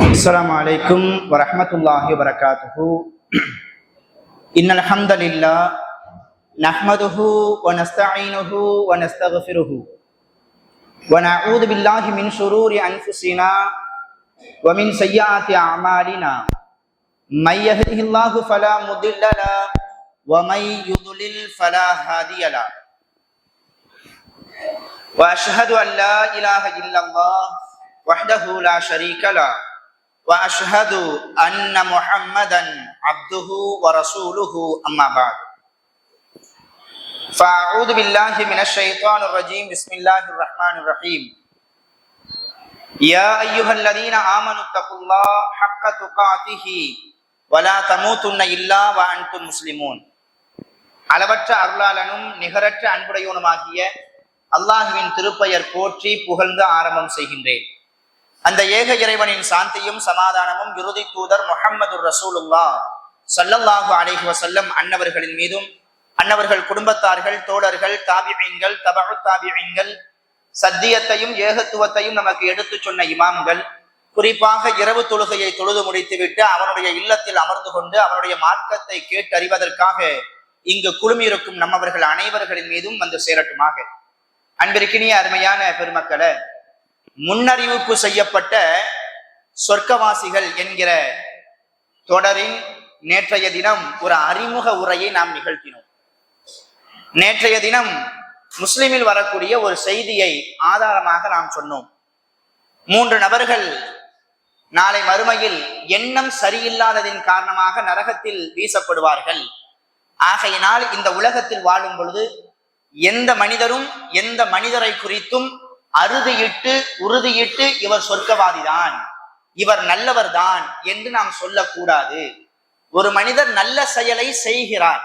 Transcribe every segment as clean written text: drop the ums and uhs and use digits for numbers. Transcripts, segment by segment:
السلام عليكم ورحمة الله وبركاته. إن الحمد لله نحمده ونستعينه ونستغفره ونعوذ بالله من شرور أنفسنا ومن سيئات أعمالنا. من يهده الله فلا مضل له ومن يضلل فلا هادي له. وأشهد أن لا إله إلا الله وحده لا شريك له وأشهد أن محمدا عبده ورسوله أما بعد. فأعوذ بالله من الشيطان الرجيم. بسم الله الرحمن الرحيم. يا أيها الذين آمنوا اتقوا الله حق تقاته ولا تموتن إلا وأنتم مسلمون. அளவற்ற அருளாளனும் நிகரற்ற அன்புடையவனுமாகிய அல்லாஹுவின் திருப்பெயர் போற்றி புகழ்ந்து ஆரம்பம் செய்கின்றேன். அந்த ஏக இறைவனின் சாந்தியும் சமாதானமும் இறுதி தூதர் முஹம்மது ரசூலுல்லாஹ் ஸல்லல்லாஹு அலைஹி வஸல்லம் அன்னவர்களின் மீதும் அன்னவர்கள் குடும்பத்தார்கள் தோழர்கள் தாபிஈன்கள் தபஉ தாபிஈன்கள் சத்தியத்தையும் ஏகத்துவத்தையும் நமக்கு எடுத்து சொன்ன இமாம்கள், குறிப்பாக இரவு தொழுகையை தொழுது முடித்துவிட்டு அவனுடைய இல்லத்தில் அமர்ந்து கொண்டு அவனுடைய மார்க்கத்தை கேட்டறிவதற்காக இங்கு குழுமியிருக்கும் நம்மவர்கள் அனைவர்களின் மீதும் வந்து சேரட்டுமாக. அன்பிற்கினிய அருமையான பெருமக்களே, முன்னறிவிப்பு செய்யப்பட்ட சொர்க்கவாசிகள் என்கிற தொடரின் நேற்றைய தினம் ஒரு அறிமுக உரையை நாம் நிகழ்த்தினோம். நேற்றைய தினம் முஸ்லிமில் வரக்கூடிய ஒரு செய்தியை ஆதாரமாக நாம் சொன்னோம். 3 நபர்கள் நாளை மறுமையில் எண்ணம் சரியில்லாததின் காரணமாக நரகத்தில் வீசப்படுவார்கள். ஆகையினால் இந்த உலகத்தில் வாழும் பொழுது எந்த மனிதரும் எந்த மனிதரை குறித்தும் உறுதியிட்டு இவர் சொர்க்கவாதிதான், இவர் நல்லவர் தான் என்று நாம் சொல்லக்கூடாது. ஒரு மனிதர் நல்ல செயலை செய்கிறார்,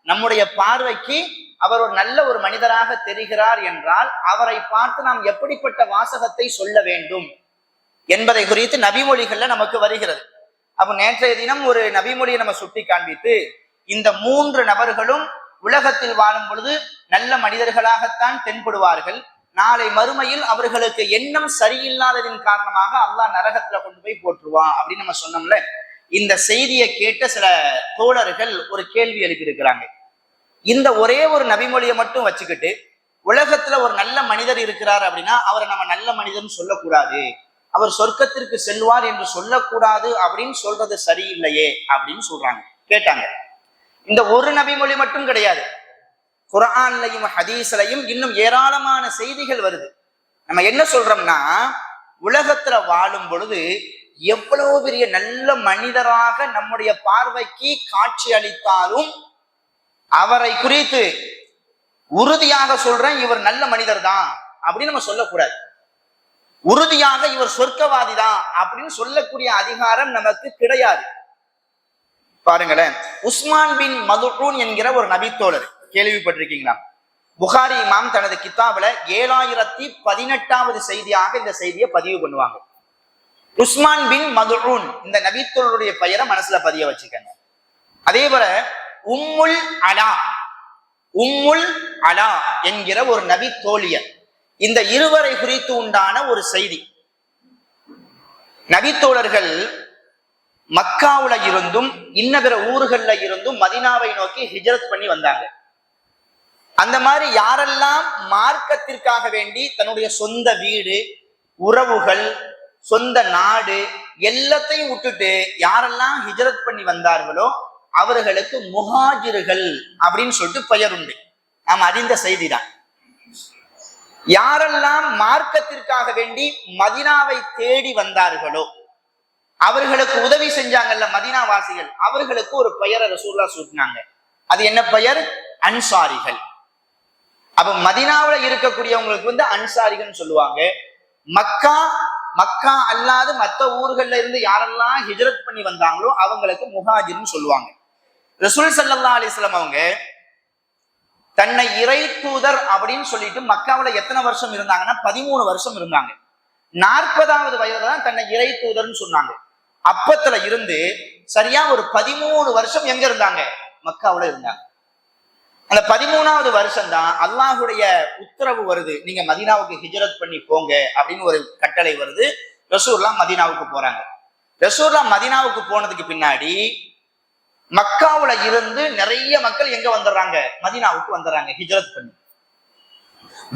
நம்முடைய பார்வைக்கு அவர் ஒரு நல்ல ஒரு மனிதராக தெரிகிறார் என்றால் அவரை பார்த்து நாம் எப்படிப்பட்ட வாசகத்தை சொல்ல வேண்டும் என்பதை குறித்து நபிமொழிகள்ல நமக்கு வருகிறது. அப்ப நேற்றைய தினம் ஒரு நபிமொழியை நம்ம சுட்டி காண்பித்து, இந்த 3 நபர்களும் உலகத்தில் வாழும் பொழுது நல்ல மனிதர்களாகத்தான் தென்படுவார்கள். நாளை மறுமையில் அவர்களுக்கு எண்ணம் சரியில்லாததின் காரணமாக அல்லாஹ் நரகத்துல கொண்டு போய் போட்டுருவான் அப்படின்னு நம்ம சொன்னோம்ல. இந்த செய்தியை கேட்ட சில தோழர்கள் ஒரு கேள்வி எழுப்பியிருக்கிறாங்க. இந்த ஒரே ஒரு நபிமொழியை மட்டும் வச்சுக்கிட்டு உலகத்துல ஒரு நல்ல மனிதர் இருக்கிறார் அப்படின்னா அவரை நம்ம நல்ல மனிதன் சொல்லக்கூடாது, அவர் சொர்க்கத்திற்கு செல்வார் என்று சொல்லக்கூடாது அப்படின்னு சொல்றது சரியில்லையே அப்படின்னு சொல்றாங்க. கேட்டாங்க. இந்த ஒரு நபிமொழி மட்டும் கிடையாது, குர்ஆன்லையும் ஹதீஸ்லையும் இன்னும் ஏராளமான செய்திகள் வருது. நம்ம என்ன சொல்றோம்னா, உலகத்துல வாழும் பொழுது எவ்வளவு பெரிய நல்ல மனிதராக நம்முடைய பார்வைக்கு காட்சி அளித்தாலும் அவரை குறித்து உறுதியாக சொல்றேன் இவர் நல்ல மனிதர் தான் அப்படின்னு நம்ம சொல்லக்கூடாது. உறுதியாக இவர் சொர்க்கவாதி தான் அப்படின்னு சொல்லக்கூடிய அதிகாரம் நமக்கு கிடையாது. பாருங்களேன், உஸ்மான் பின் மதுஊன் என்கிற ஒரு நபித்தோழர், கேள்விப்பட்டிருக்கீங்களா? புகாரி இமாம் தனது கிதாபுல 7018வது செய்தியாக இந்த செய்தியை பதிவு பண்ணுவாங்க. உஸ்மான் பின் மதுஊன் இந்த நபித்தோழருடைய பெயரை மனசுல பதிய வச்சுக்கங்க. அதே போல உம்முல் அலா என்கிற ஒரு நபி தோழியர், இந்த இருவரை குறித்து உண்டான ஒரு செய்தி. நபித்தோழர்கள் மக்காவுல இருந்தும் இன்ன பிற ஊர்கள்ல இருந்தும் மதீனாவை நோக்கி ஹிஜ்ரத் பண்ணி வந்தாங்க. அந்த மாதிரி யாரெல்லாம் மார்க்கத்திற்காக வேண்டி தன்னுடைய சொந்த வீடு, உறவுகள், சொந்த நாடு எல்லாத்தையும் விட்டுட்டு யாரெல்லாம் ஹிஜ்ரத் பண்ணி வந்தார்களோ அவர்களுக்கு முஹாஜிர்கள் அப்படின்னு சொல்லிட்டு பெயர் உண்டு. நாம் அறிந்த செய்திதான். யாரெல்லாம் மார்க்கத்திற்காக வேண்டி மதீனாவை தேடி வந்தார்களோ அவர்களுக்கு உதவி செஞ்சாங்கல்ல மதீனா வாசிகள், அவர்களுக்கு ஒரு பெயரை ரசூலுல்லாஹ் சூட்டினாங்க. அது என்ன பெயர்? அன்சாரிகள். அப்ப மதீனாவுல இருக்கக்கூடியவங்களுக்கு அன்சாரிகள் சொல்லுவாங்க. மக்கா அல்லாது மற்ற ஊர்கள்ல இருந்து யாரெல்லாம் ஹிஜ்ரத் பண்ணி வந்தாங்களோ அவங்களுக்கு முஹாஜிர்னு சொல்லுவாங்க. ரசூல் ஸல்லல்லாஹு அலைஹி வஸல்லம் அவங்க தன்னை இறை தூதர் அப்படின்னு சொல்லிட்டு மக்காவுல எத்தனை வருஷம் இருந்தாங்கன்னா 13 வருஷம் இருந்தாங்க. 40வது வயதுல தான் தன்னை இறை தூதர்னு சொன்னாங்க. அப்பத்துல இருந்து சரியா ஒரு 13 வருஷம் எங்க இருந்தாங்க? மக்காவுல இருந்தாங்க. அந்த 13வது வருஷம் தான் அல்லாஹுடைய உத்தரவு வருது, நீங்க மதீனாவுக்கு ஹிஜ்ரத் பண்ணி போங்க அப்படின்னு ஒரு கட்டளை வருது. ரசூலுல்லாஹ் மதீனாவுக்கு போறாங்க. ரசூலுல்லாஹ் மதீனாவுக்கு போனதுக்கு பின்னாடி மக்காவுல இருந்து நிறைய மக்கள் எங்க வந்துடுறாங்க, மதீனாவுக்கு வந்துடுறாங்க ஹிஜ்ரத் பண்ணி.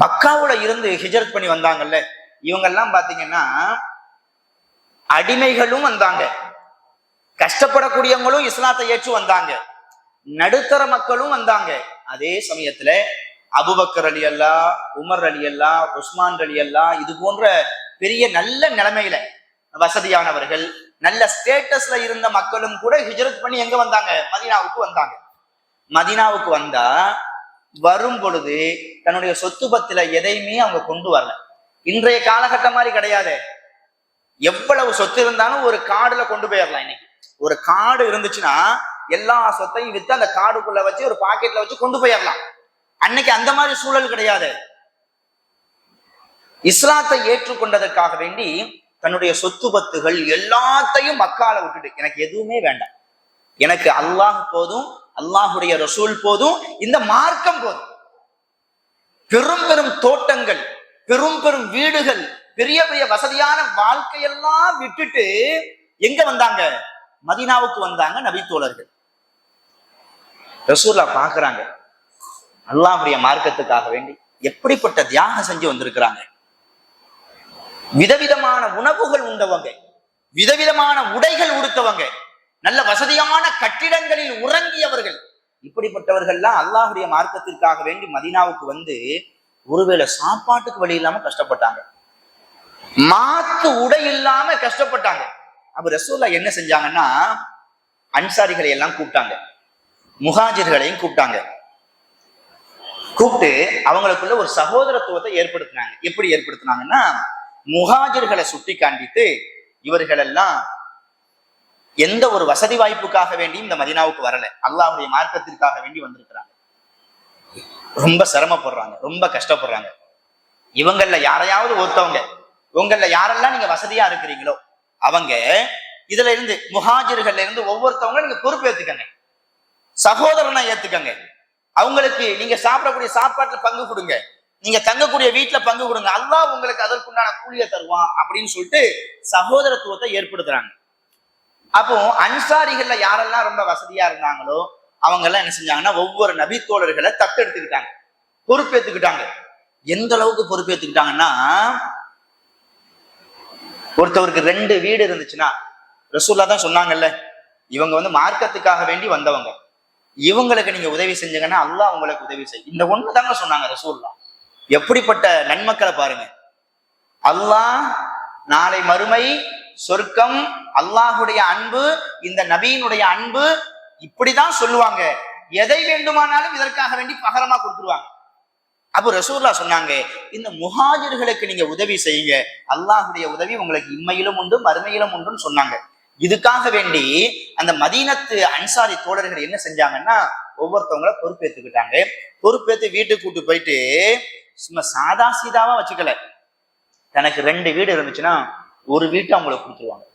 மக்காவுல இருந்து ஹிஜ்ரத் பண்ணி வந்தாங்கல்ல, இவங்க எல்லாம் பாத்தீங்கன்னா அடிமைகளும் வந்தாங்க, கஷ்டப்படக்கூடியவங்களும் இஸ்லாத்தை ஏற்று வந்தாங்க, நடுத்தர மக்களும் வந்தாங்க. அதே சமயத்துல அபூபக்கர் ரலியல்லாஹ், உமர் ரலியல்லாஹ், உஸ்மான் ரலியல்லாஹ், இது போன்ற பெரிய நல்ல நிலைமையில வசதியானவர்கள், நல்ல ஸ்டேட்டஸ்ல இருந்த மக்களும் கூட ஹிஜ்ரத் பண்ணி எங்க வந்தாங்க, மதீனாவுக்கு வந்தாங்க. மதீனாவுக்கு வந்தா வரும் பொழுது தன்னுடைய சொத்து பத்துல எதையுமே அவங்க கொண்டு வரல. இன்றைய காலகட்டம் மாதிரி கிடையாது. எவ்வளவு சொத்து இருந்தாலும் ஒரு காடுல கொண்டு போயிடலாம். இன்னைக்கு ஒரு காடு இருந்துச்சுன்னா எல்லா சொத்தையும் வித்து அந்த காடுக்குள்ள வச்சு ஒரு பாக்கெட்ல வச்சு கொண்டு போயிடலாம். அன்னைக்கு அந்த மாதிரி சூழல் கிடையாது. இஸ்லாத்தை ஏற்றுக்கொண்டதற்காக வேண்டி தன்னுடைய சொத்து பத்துகள் எல்லாத்தையும் மக்கால விட்டுட்டு, எனக்கு எதுவுமே வேண்டாம், எனக்கு அல்லாஹ் போதும், அல்லாஹுடைய ரசூல் போதும், இந்த மார்க்கம் போதும். பெரும் பெரும் தோட்டங்கள், பெரும் பெரும் வீடுகள், பெரிய பெரிய வசதியான வாழ்க்கையெல்லாம் விட்டுட்டு எங்க வந்தாங்க, மதீனாவுக்கு வந்தாங்க நபி தோழர்கள். ரசூலுல்லாஹ் பாக்குறாங்க, அல்லாஹ்வுடைய மார்க்கத்துக்காக வேண்டி எப்படிப்பட்ட தியாகம் செஞ்சு வந்திருக்கிறாங்க. விதவிதமான உணவுகள் உண்டவங்க, விதவிதமான உடைகள் உடுத்தவங்க, நல்ல வசதியான கட்டிடங்களில் உறங்கியவர்கள். இப்படிப்பட்டவர்கள்லாம் அல்லாஹ்வுடைய மார்க்கத்திற்காக வேண்டி மதீனாவுக்கு வந்து ஒருவேளை சாப்பாட்டுக்கு வழி இல்லாம கஷ்டப்பட்டாங்க, மாத்து உடை இல்லாம கஷ்டப்பட்டாங்க. அப்ப ரசூலுல்லாஹ் என்ன செஞ்சாங்கன்னா, அன்சாரிகளை எல்லாம் கூப்பிட்டாங்க, முஹாஜிர்களையும் கூப்பிட்டாங்க. கூப்பிட்டு அவங்களுக்குள்ள ஒரு சகோதரத்துவத்தை ஏற்படுத்தினாங்க. எப்படி ஏற்படுத்தினாங்கன்னா, முஹாஜிர்களை சுட்டி காண்பித்து இவர்கள் எல்லாம் எந்த ஒரு வசதி வாய்ப்புக்காக வேண்டி இந்த மதீனாவுக்கு வரல, அல்லாஹ்வுடைய மார்க்கத்திற்காக வேண்டி வந்திருக்கிறாங்க. ரொம்ப சிரமப்படுறாங்க, ரொம்ப கஷ்டப்படுறாங்க. இவங்கள யாரையாவது ஒருத்தவங்க, உங்கள யாரெல்லாம் நீங்க வசதியா இருக்கிறீங்களோ அவங்க இதுல இருந்து முஹாஜிர்கள்ல இருந்து ஒவ்வொருத்தவங்க நீங்க பொறுப்பேற்றுக்கங்க, சகோதரனா ஏத்துக்கங்க. அவங்களுக்கு நீங்க சாப்பிடக்கூடிய சாப்பாட்டுல பங்கு கொடுங்க, நீங்க தங்கக்கூடிய வீட்டுல பங்கு கொடுங்க, அல்லாஹ் உங்களுக்கு அதற்குண்டான கூலியை தருவான் அப்படின்னு சொல்லிட்டு சகோதரத்துவத்தை ஏற்படுத்துறாங்க. அப்போ அன்சாரிகள்ல யாரெல்லாம் ரொம்ப வசதியா இருந்தாங்களோ அவங்க எல்லாம் என்ன செஞ்சாங்கன்னா, ஒவ்வொரு நபி தோழர்களை தத்தெடுத்துக்கிட்டாங்க, பொறுப்பேற்றுக்கிட்டாங்க. எந்த அளவுக்கு பொறுப்பேற்றுக்கிட்டாங்கன்னா, ஒருத்தவருக்கு 2 வீடு இருந்துச்சுன்னா, ரசூலுல்லாஹ் தான் சொன்னாங்கல்ல, இவங்க வந்து மார்க்கத்துக்காக வேண்டி வந்தவங்க, இவங்களுக்கு நீங்க உதவி செஞ்சீங்கன்னா அல்லாஹ் உங்களுக்கு உதவி செய்யும். இந்த ஒண்ணு தாங்க சொன்னாங்க ரசூலுல்லாஹ். எப்படிப்பட்ட நன்மக்களை பாருங்க. அல்லாஹ், நாளை மறுமை, சொர்க்கம், அல்லாஹுடைய அன்பு, இந்த நபியினுடைய அன்பு, இப்படிதான் சொல்லுவாங்க. எதை வேண்டுமானாலும் இதற்காக வேண்டி பகரமா கொடுத்துருவாங்க. அப்போ ரசூலுல்லாஹ் சொன்னாங்க, இந்த முஹாஜிர்களுக்கு நீங்க உதவி செய்யுங்க, அல்லாஹுடைய உதவி உங்களுக்கு இம்மையிலும் உண்டு மறுமையிலும் உண்டுன்னு சொன்னாங்க. இதுக்காக வேண்டி அந்த மதீனத்து அன்சாரி தோழர்கள் என்ன செஞ்சாங்கன்னா, ஒவ்வொருத்தவங்கள பொறுப்பேற்றுக்கிட்டாங்க. பொறுப்பேற்று வீட்டுக்கு கூட்டு போயிட்டு சும்மா சாதா சீதாவா வச்சுக்கல, தனக்கு 2 வீடு இருந்துச்சுன்னா ஒரு வீட்டை அவங்களுக்கு கொடுத்துருவாங்க.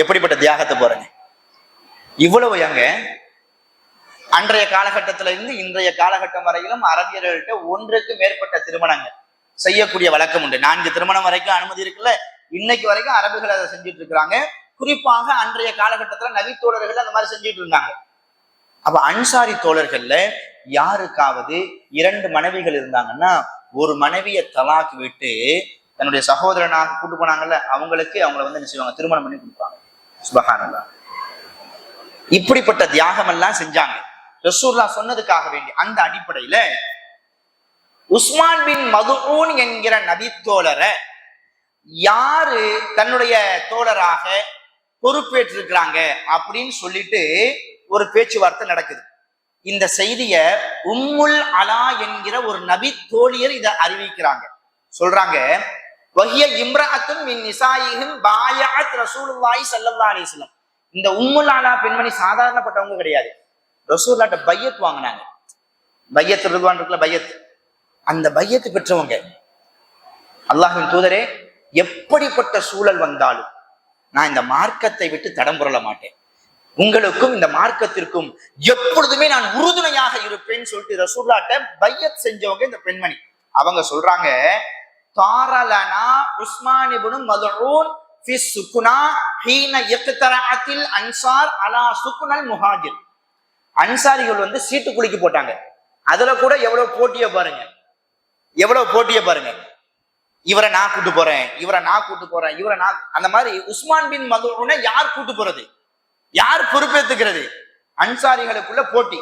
எப்படிப்பட்ட தியாகத்தை போறேங்க. இவ்வளவு எங்க அன்றைய காலகட்டத்தில இருந்து இன்றைய காலகட்டம் வரையிலும் அரபியர்கள்ட்ட 1க்கு மேற்பட்ட திருமணங்கள் செய்யக்கூடிய வழக்கம் உண்டு. 4 திருமணம் வரைக்கும் அனுமதி இருக்குல்ல, இன்னைக்கு வரைக்கும் அரபுகள் அதை செஞ்சுட்டு இருக்கிறாங்க. குறிப்பாக அன்றைய காலகட்டத்துல நபி தோழர்கள் அந்த மாதிரி செஞ்சுட்டு இருந்தாங்க. அப்ப அன்சாரி தோழர்கள்ல யாருக்காவது 2 மனைவிகள் இருந்தாங்கன்னா, ஒரு மனைவியை தலாக் விட்டு தன்னுடைய சகோதரனாக கூட்டு போனாங்கல்ல, அவங்களுக்கு அவங்களை வந்து என்ன செய்வாங்க, திருமணம் பண்ணி கொடுப்பாங்க. சுப்ஹானல்லாஹ். இப்படிப்பட்ட தியாகம் எல்லாம் செஞ்சாங்க ரசூலுல்லாஹ் சொன்னதுக்காக வேண்டி. அந்த அடிப்படையில உஸ்மான் பின் மதுஊன் என்கிற நபி தோழரை யாரு தன்னுடைய தோழராக பொறுப்பேற்றிருக்கிறாங்க அப்படின்னு சொல்லிட்டு ஒரு பேச்சுவார்த்தை நடக்குது. இந்த செய்திய உம்முல் அலா என்கிற ஒரு நபி தோழியர் இதை அறிவிக்கிறாங்க. சொல்றாங்க, வஹிய இம்ரஅத்துன் மின் நிசாயிஹிம் பாயஅத் ரசூலுல்லாஹி ஸல்லல்லாஹு அலைஹி வஸல்லம். இந்த உம்முல் அலா பெண்மணி சாதாரணப்பட்டவங்க கிடையாது. ரசூலுல்லாஹ்ட்ட பையத் வாங்கினாங்க. பையத் ரிதுவான் இருக்குல்ல, பையத், அந்த பையத்து பெற்றவங்க. அல்லாஹ்வின் தூதரே, எப்படிப்பட்ட சூழல் வந்தாலும் நான் இந்த மார்க்கத்தை விட்டு தடம் புரள மாட்டேன், உங்களுக்கும் இந்த மார்க்கத்திற்கும் எப்பொழுதுமே நான் உறுதுணையாக இருப்பேன்னு சொல்லிட்டு ரசூலுல்லாஹ்ட்ட பையத் செஞ்சவங்க இந்த பெண்மணி. அவங்க சொல்றாங்க, தாரலனா உஸ்மான் இப்னு மதுஊன் ஃபி சுக்னா ஹீன இக்தரஅத்தில் அன்சார் அலா சுக்னல் முஹாஜிர். அன்சாரிகள் வந்து சீட்டு குலுக்கி போட்டாங்க. அதுல கூட எவ்வளவு போட்டிய பாருங்க, எவ்வளவு போட்டிய பாருங்க. இவரை நான் கூட்டு போறேன், இவரை நான் கூட்டு போறேன், இவரை நான், அந்த மாதிரி உஸ்மான் பின் மதூனை யார் கூட்டு போறது, யார் பொறுப்பேற்றுக்கிறது? அன்சாரிகளுக்குள்ள போட்டி.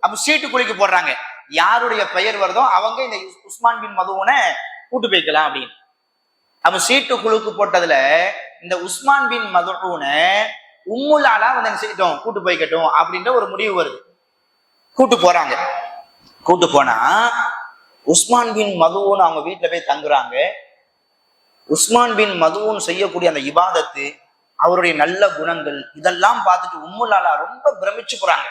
அப்ப சீட்டு குலுக்கி போடுறாங்க, யாருடைய பெயர் வருதோ அவங்க இந்த உஸ்மான் பின் மதூனை கூட்டு போய்க்கலாம் அப்படின்னு. அப்ப சீட்டு குலுக்கு போட்டதுல இந்த உஸ்மான் பின் மதூனை உம்முல் அலா வந்து செய்யட்டும், கூட்டு போய்க்கட்டும் அப்படின்ற ஒரு முடிவு வருது. கூட்டு போறாங்க. கூட்டு போனா உஸ்மான் பின் மதூன் அவங்க வீட்டுல போய் தங்குறாங்க. உஸ்மான் பின் மதூன் செய்யக்கூடிய அந்த இபாதத்து, அவருடைய நல்ல குணங்கள், இதெல்லாம் பார்த்துட்டு உம்முல் அலா ரொம்ப பிரமிச்சு போறாங்க.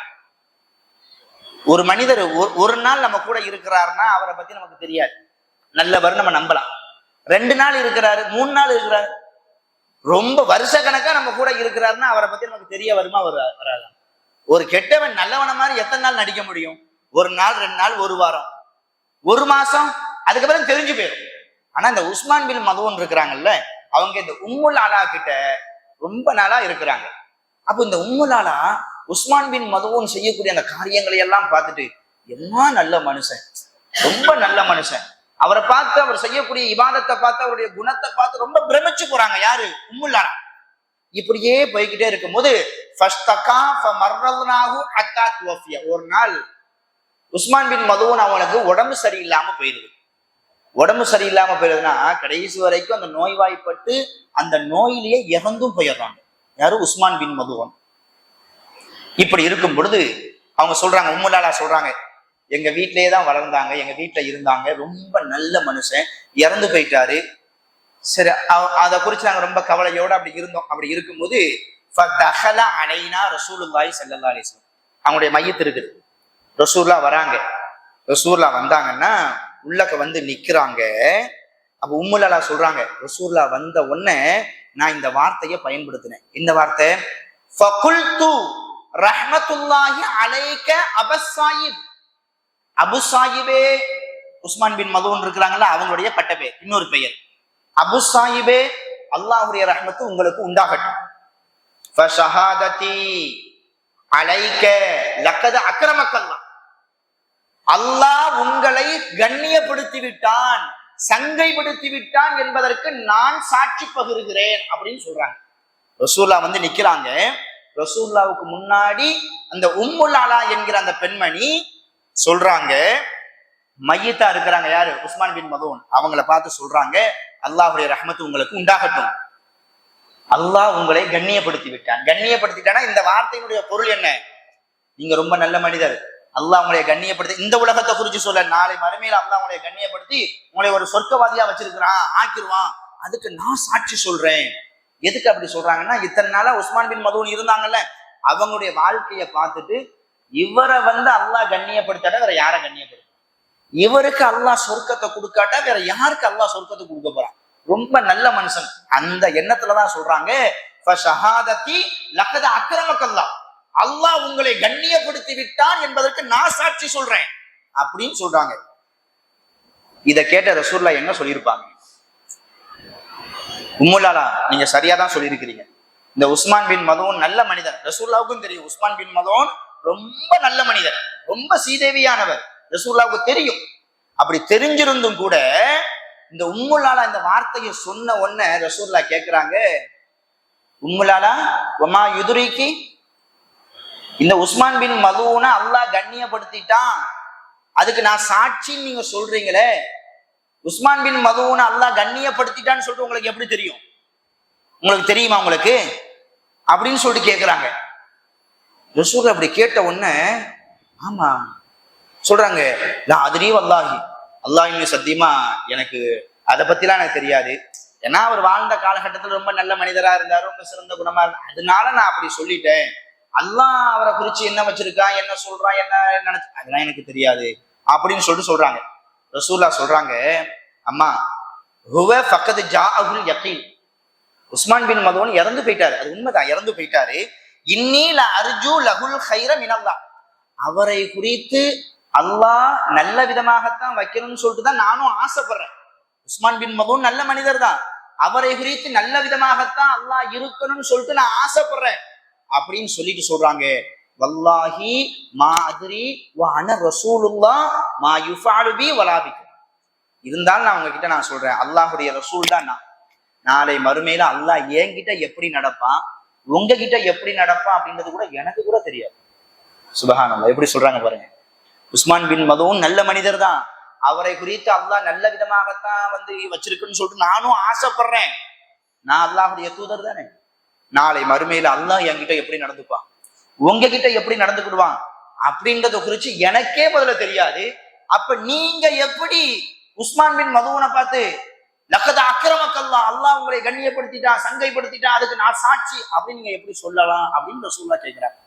ஒரு மனிதர் ஒரு நாள் நம்ம கூட இருக்கிறாருன்னா அவரை பத்தி நமக்கு தெரியாது, நல்லவர் நம்ம நம்பலாம். 2 நாள் இருக்கிறாரு, 3 நாள் இருக்கிறாரு, ரொம்ப வருஷ கணக்கா நம்ம கூட இருக்கிறாருன்னா அவரை பத்தி நமக்கு தெரிய வருமா வராது? ஒரு கெட்டவன் நல்லவன மாதிரி எத்தனை நாள் நடிக்க முடியும்? 1 நாள், 2 நாள், 1 வாரம், 1 மாசம், அதுக்கப்புறம் தெரிஞ்சு போயிடும். ஆனா இந்த உஸ்மான் பின் மதூன் இருக்கிறாங்கல்ல, அவங்க இந்த உம்முல் அலா கிட்ட ரொம்ப நாளா இருக்கிறாங்க. அப்ப இந்த உம்முல் அலா உஸ்மான் பின் மதூன் செய்யக்கூடிய அந்த காரியங்களை எல்லாம் பார்த்துட்டு, என்ன நல்ல மனுஷன், ரொம்ப நல்ல மனுஷன், அவரை பார்த்து, அவர் செய்யக்கூடிய இபாதத்தை பார்த்து, அவருடைய குணத்தை பார்த்து ரொம்ப பிரமிச்சு போறாங்க. யாரு? உம்முல் அலா. இப்படியே போய்கிட்டே இருக்கும்போது ஒரு நாள் உஸ்மான் பின் மதூன் அவனுக்கு உடம்பு சரியில்லாம போயிடுது. உடம்பு சரியில்லாம போயிடுதுன்னா கடைசி வரைக்கும் அந்த நோய்வாய்ப்பட்டு அந்த நோயிலேயே இறந்தும் போயிடுறாங்க. யாரு? உஸ்மான் பின் மதூன். இப்படி இருக்கும் பொழுது அவங்க சொல்றாங்க, உம்முல் அலா சொல்றாங்க, எங்க வீட்டிலேயே தான் வளர்ந்தாங்க, எங்க வீட்டுல இருந்தாங்க, ரொம்ப நல்ல மனுஷன், இறந்து போயிட்டாரு. சரி, அதை குறிச்சு நாங்க ரொம்ப கவலையோட அப்படி இருந்தோம். அப்படி இருக்கும்போது ரசூலுல்லாஹி ஸல்லல்லாஹு அலைஹி வஸல்லம், அவங்களுடைய மையத்து இருக்குது, ரசூல்லா வராங்க. ரசூல்லா வந்தாங்கன்னா உள்ளக்க வந்து நிக்கிறாங்க. அப்ப உம்முல் அலா சொல்றாங்க, ரசூல்லா வந்த உடனே நான் இந்த வார்த்தையை பயன்படுத்தினேன். இந்த வார்த்தை, ஃபகுல்து ரஹ்மத்துல்லாஹி அலைக அபஸ்ஸாயிப். அபு சாயிபே, உஸ்மான் பின் மதூன் இருக்கிறாங்கல்ல, அவங்களுடைய பட்ட பேர், இன்னொரு பெயர். அபு சாயிபே, அல்லாஹ்வுடைய ரஹ்மத்து உங்களுக்கு உண்டாகட்டும். ஃபஷஹாததி அலைக லக்கத அக்ரமக்கல்லாஹ். அல்லாஹ் உங்களை கண்ணியப்படுத்தி விட்டான், சங்கைப்படுத்தி விட்டான் என்பதற்கு நான் சாட்சி பகிர்கிறேன் அப்படின்னு சொல்றாங்க. ரசூல்லா வந்து நிக்கிறாங்க. ரசூல்லாவுக்கு முன்னாடி அந்த உம்முல் அலா என்கிற அந்த பெண்மணி சொல்றாங்க, மையத்தா இருக்கிறாங்க. யாரு? உஸ்மான் பின் மதூன். அவங்கள பார்த்து சொல்றாங்க, அல்லாஹ்வுடைய ரஹ்மத்து உங்களுக்கு உண்டாகட்டும், அல்லாஹ் உங்களை கண்ணியப்படுத்தி விட்டான். கண்ணியப்படுத்திட்டானா இந்த வார்த்தையினுடைய பொருள் என்ன? நீங்க ரொம்ப நல்ல மனிதர், அல்லாஹ் உங்களை கண்ணியப்படுத்தி, இந்த உலகத்தை குறிச்சு சொல்ல, நாளை மறுமையில அல்லாஹ் உங்களை கண்ணியப்படுத்தி உங்களை ஒரு சொர்க்கவாதியா வச்சிருக்கிறான், ஆக்கிடுவான், அதுக்கு நான் சாட்சி சொல்றேன். எதுக்கு அப்படி சொல்றாங்கன்னா, இத்தனை நாளா உஸ்மான் பின் மதூன் இருந்தாங்கல்ல, அவங்களுடைய வாழ்க்கையை பார்த்துட்டு இவரை வந்து அல்லாஹ் கண்ணியப்படுத்தாட்டா வேற யாரை கண்ணியப்படுத்த, இவருக்கு அல்லாஹ் சொர்க்கத்தை கொடுக்காட்டா வேற யாருக்கு அல்லாஹ் சொர்க்கத்தை கொடுக்க போறான்? ரொம்ப நல்ல மனுஷன். அந்த எண்ணத்துலதான் சொல்றாங்க, அல்லாஹ் உங்களை கண்ணியப்படுத்தி விட்டான் என்பதற்கு நான் சாட்சி சொல்றேன் அப்படின்னு சொல்றாங்க. இத கேட்ட ரசூலுல்லாஹ் என்ன சொல்லியிருப்பாங்க? உம்முல் அலா, நீங்க சரியாதான் சொல்லியிருக்கிறீங்க, இந்த உஸ்மான் பின் மதூன் நல்ல மனிதன். ரசூலுல்லாஹ்வுக்கும் தெரியும் உஸ்மான் பின் மதூன் ரொம்ப நல்ல மனிதர், ரொம்ப சீதேவியானவர், ரசூலுல்லாஹ்வுக்கு தெரியும். அப்படி தெரிஞ்சிருந்தும் கூட இந்த உம்முல் அலா இந்த வார்த்தையை சொன்ன உடனே ரசூலுல்லாஹ் கேட்கிறாங்க, உம்முல் அலா வமா யுதுரிகி, இந்த உஸ்மான் பின் மதூனை அல்லாஹ் கண்ணியப்படுத்திட்டான், அதுக்கு நான் சாட்சின்னு நீங்க சொல்றீங்களே, உஸ்மான் பின் மதூனை அல்லாஹ் கண்ணியப்படுத்திட்டான்னு சொல்லிட்டு உங்களுக்கு எப்படி தெரியும்? உங்களுக்கு தெரியுமா உங்களுக்கு அப்படின்னு சொல்லிட்டு கேட்கிறாங்க. ரசூல் அப்படி கேட்ட உடனே, ஆமா சொல்றாங்க, நான் அதுலயும் அல்லாஹ் சத்தியமா எனக்கு அதை பத்திலாம் எனக்கு தெரியாது, ஏன்னா அவர் வாழ்ந்த காலகட்டத்தில் ரொம்ப நல்ல மனிதரா இருந்தார், ரொம்ப சிறந்த குணமா இருந்தார், அதனால நான் அப்படி சொல்லிட்டேன். அல்லாஹ் அவரை குறிச்சு என்ன வச்சிருக்கான், என்ன சொல்றான், என்ன நினைச்சு, அதெல்லாம் எனக்கு தெரியாது அப்படின்னு சொல்லிட்டு சொல்றாங்க. ரசூலுல்லாஹ் சொல்றாங்க, அம்மா ஹுவ ஃபக்கத் ஜாஅஹுல் யகீன், உஸ்மான் பின் மதூன் இறந்து போயிட்டாரு, அது உண்மைதான், இறந்து போயிட்டாரு. இன்னீல அர்ஜு லகுல் கைர மினல்லாஹ், அவரை குறித்து அல்லாஹ் நல்ல விதமாகத்தான் வைக்கணும்னு சொல்லிட்டு தான் நானும் ஆசைப்படுறேன். உஸ்மான் பின் மதூன் நல்ல மனிதர் தான், அவரை குறித்து நல்ல விதமாகத்தான் அல்லாஹ் இருக்கணும்னு சொல்லிட்டு நான் ஆசைப்படுறேன் அப்படின்னு சொல்லிட்டு சொல்றாங்க. வல்லாஹி மா அத்ரி வ அன ரசூலுல்லாஹ் மா யுஃஅலு பி வலா பிக்கும். இருந்தாலும் நான் உங்ககிட்ட நான் சொல்றேன், அல்லாஹுடைய ரசூல் தான் நான். நாளை மறுமையில அல்லாஹ் என்கிட்ட எப்படி நடப்பான், உங்ககிட்ட எப்படி நடப்பான் அப்படின்றது கூட எனக்கு கூட தெரியாது. சுபஹானல்லாஹ், எப்படி சொல்றாங்க பாருங்க. உஸ்மான் பின் மதூன் நல்ல மனிதர் தான், அவரை குறித்து அல்லாஹ் நல்ல விதமாகத்தான் வச்சிருக்குன்னு சொல்லிட்டு நானும் ஆசைப்படுறேன். நான் அல்லாஹுடைய தூதர் தானே. நாளை மறுமையில அல்லாஹ் என்கிட்ட எப்படி நடந்துப்பான், உங்ககிட்ட எப்படி நடந்துக்கிடுவான் அப்படின்றத குறிச்சு எனக்கே முதல்ல தெரியாது. அப்ப நீங்க எப்படி உஸ்மான் பின் மதூனை பார்த்து லக்கத அக்ரமக்கல்லாஹ், அல்லாஹ் உங்களை கண்ணியப்படுத்திட்டான், சங்கைப்படுத்திட்டான், அதுக்கு நான் சாட்சி அப்படின்னு நீங்க எப்படி சொல்லலாம் அப்படின்னு ரசூலுல்லாஹ் கேட்கிறாங்க.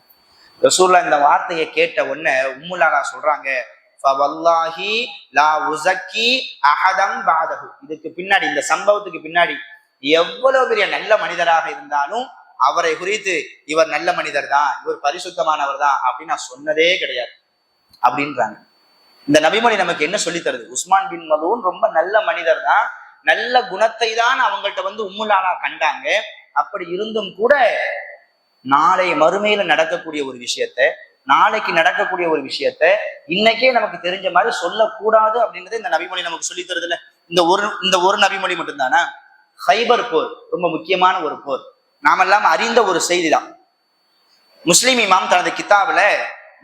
ரசூலுல்லாஹ் இந்த வார்த்தையை கேட்ட உடனே உம்முல் அலா சொல்றாங்க, ஃபவல்லாஹி லா உஸக்கி அஹதம் பஅதஹு. இதுக்கு பின்னாடி, இந்த சம்பவத்துக்கு பின்னாடி எவ்வளவு பெரிய நல்ல மனிதராக இருந்தாலும் அவரை குறித்து இவர் நல்ல மனிதர் தான், இவர் பரிசுத்தமானவர் தான் அப்படின்னு நான் சொன்னதே கிடையாது அப்படின்றாங்க. இந்த நபிமொழி நமக்கு என்ன சொல்லி தருது? உஸ்மான் பின் மதூன் ரொம்ப நல்ல மனிதர் தான், நல்ல குணத்தை தான் அவங்கள்ட்ட உம்முல் அலா கண்டாங்க. அப்படி இருந்தும் கூட நாளை மறுமையில நடக்கக்கூடிய ஒரு விஷயத்த, நாளைக்கு நடக்கக்கூடிய ஒரு விஷயத்த இன்னைக்கே நமக்கு தெரிஞ்ச மாதிரி சொல்லக்கூடாது அப்படின்றத இந்த நபிமொழி நமக்கு சொல்லி தருதுல்ல. இந்த ஒரு நபிமொழி மட்டும்தானா? ஹைபர் போர் ரொம்ப முக்கியமான ஒரு போர், நாமெல்லாம் அறிந்த ஒரு செய்தி தான். முஸ்லிம் இமாம் தனது கிதாபுல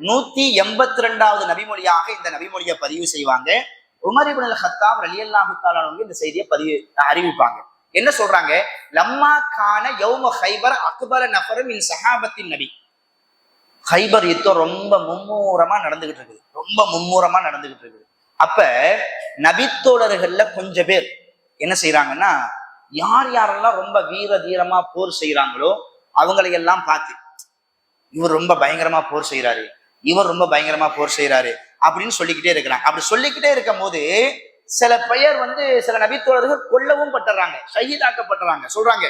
182வது நபிமொழியாக இந்த நபிமொழியை பதிவு செய்வாங்க. உமர் இப்னு அல் கத்தாப் ரலியல்லாஹு தஆலா அன்ஹு இந்த செய்தியை அறிவிப்பாங்க. என்ன சொல்றாங்க? லம்மா கான யௌம ஹைபர் அக்பர நஃபர் மின் ஸஹாபத்தின் நபி. ஹைபர் யுத்தம் ரொம்ப மும்முரமா நடந்துகிட்டு இருக்குது. அப்ப நபித்தோழர்கள்ல கொஞ்சம் பேர் என்ன செய்யறாங்கன்னா, யார் யாரெல்லாம் ரொம்ப வீர தீரமா போர் செய்யறாங்களோ அவங்களை எல்லாம் பார்த்து, இவர் ரொம்ப பயங்கரமா போர் செய்யறாரு, இவர் ரொம்ப பயங்கரமா போர் செய்யறாரு அப்படின்னு சொல்லிக்கிட்டே இருக்கிறாங்க. அப்படி சொல்லிக்கிட்டே இருக்கும் போது சில பெயர் சில நபித்தோழர்கள் கொல்லவும் பட்டுறாங்க, ஷஹீதாக்கப்பட்டுறாங்க. சொல்றாங்க,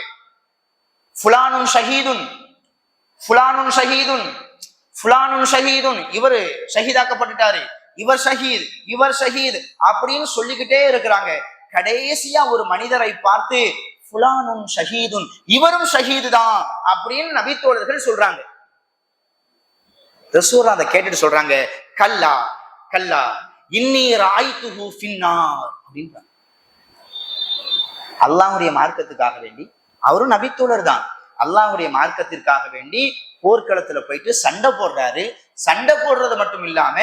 ஃபுலானுன் ஷஹீதுன், ஃபுலானுன் ஷஹீதுன், ஃபுலானுன் ஷஹீதுன், இவர் ஷஹீதாக்கப்பட்டுட்டாரு, இவர் ஷஹீத், இவர் ஷஹீத் அப்படின்னு சொல்லிக்கிட்டே இருக்கிறாங்க. கடைசியா ஒரு மனிதரை பார்த்து ஃபுலானுன் ஷஹீதுன், இவரும் ஷஹீது தான் அப்படின்னு நபித்தோழர்கள் சொல்றாங்க. ரசூலுல்லாஹ் அதை கேட்டுட்டு சொல்றாங்க, கல்லா கல்லா இன்னி ராய்துஹு ஃபின்னார் அப்படின்றாங்க. அல்லாஹ்வுடைய மார்க்கத்துக்காக வேண்டி, அவரும் நபித்தோழர் தான், அல்லாஹ்வுடைய மார்க்கத்திற்காக வேண்டி போர்க்களத்துல போயிட்டு சண்டை போடுறாரு. சண்டை போடுறது மட்டும் இல்லாம